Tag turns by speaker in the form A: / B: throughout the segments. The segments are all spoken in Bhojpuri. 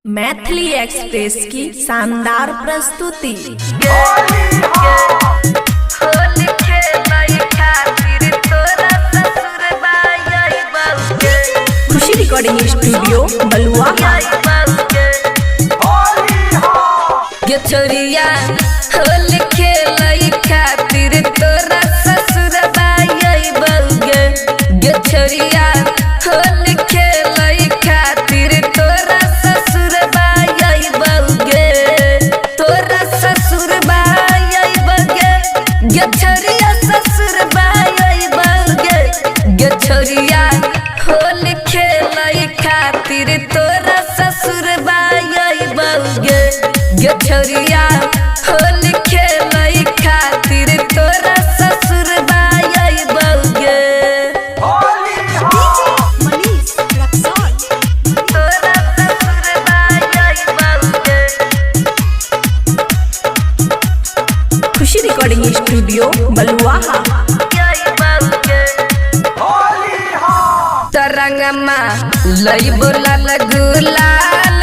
A: मैथिली एक्सप्रेस की शानदार प्रस्तुति। खुशी रिकॉर्डिंग स्टूडियो बलुआ।
B: छोरिया होली खेलई खातिर तोरा ससुर बाई बउगे गे छोरिया होली खेलई खातिर तोरा ससुर बाई बउगे तोरा ससुर बाई बउगे गे छोरिया ससुर बाई बउगे गे छोरिया होली खेलई खातिर तोरा ससुर बाई बउगे गे छोरिया होली खेलई खातिर तोरा ससुर बाई बउगे तोरा ससुर बाई बउगे।
A: खुशी रिकॉर्डिंग स्टूडियो बलुआ।
B: तरंगमा लई बोला गुलाल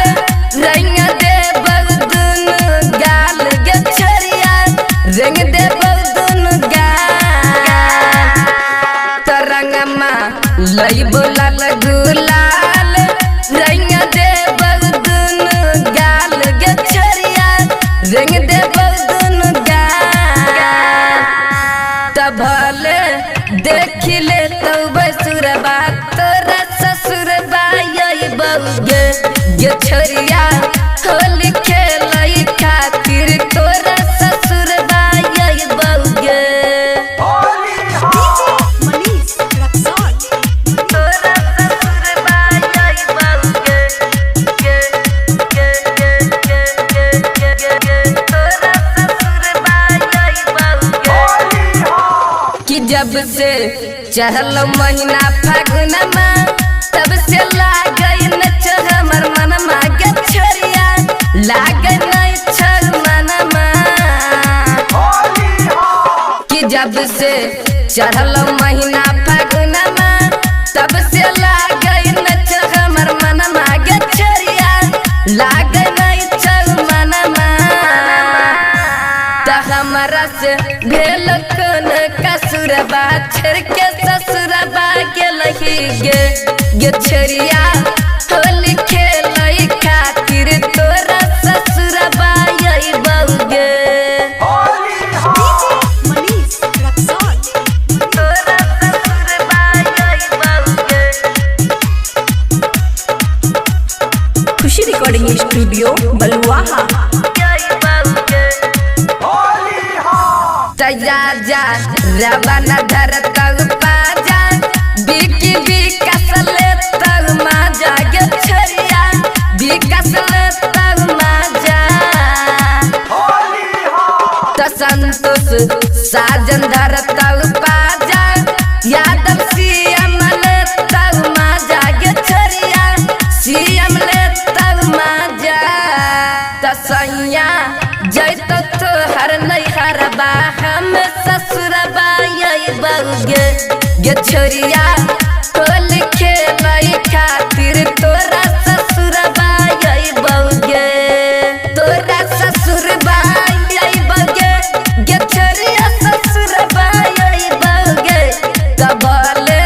B: रंग दे बगदुन गाल गे छोरिया रंग दे बगदुन गाल तरंगमा लई बोला गुलाल रंग दे बगदुन गाल गे छोरिया रंग दे बगदुन गाल तभले देख ले तो बसुरबा तोरा ससुर बाई बउगे गे छोरिया होली खेलई खातिर तोरा ससुर बाई बउगे तोरा ससुर बाई बउगे तोरा ससुर बाई बउगे कि जब से चढ़ल महीना फागुनमा तब से लागई नच हमर मनमा गे छोरिया लागई नच मनमा कि जब से चढ़ल महीना फागुनमा तब से लागई नच हमर मनमा गे छोरिया लागई नच मनमा त हमरा से भेल कोन कसुरबा छर के ससुरबा गेलही गे छोरिया होली खेलई खातिर तोरा ससुरबा आई बउगे तोरा ससुरबा आई बउगे।
A: खुशी रिकॉर्डिंग स्टूडियो बलुआ।
B: तैया जा रवाना धर तग पाजा बिकी बिकस ले तग माजा गे छोरिया बिकस ले तग माजा त संतोष साजन धर तग पाजा यादव सीएम ले तग माजा गे छोरिया सीएम ले तग माजा त सैया जैत तोहर नैहर बा हम ससुर बाई बउगे गे छोरिया होली खेलई खातिर तोरा ससुर बाई बउगे तोरा ससुर बाई बउगे गे छोरिया ससुर बाई बउगे तबले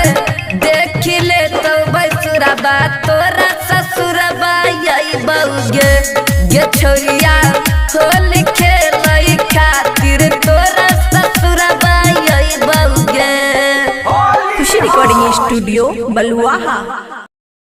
B: देख ले तो बसुरबा तोरा ससुर बाई बउगे गे छोरिया होली खेलई खातिर तोरा ससुर बाई बउगे।
A: खुशी रिकॉर्डिंग स्टूडियो बलुआ।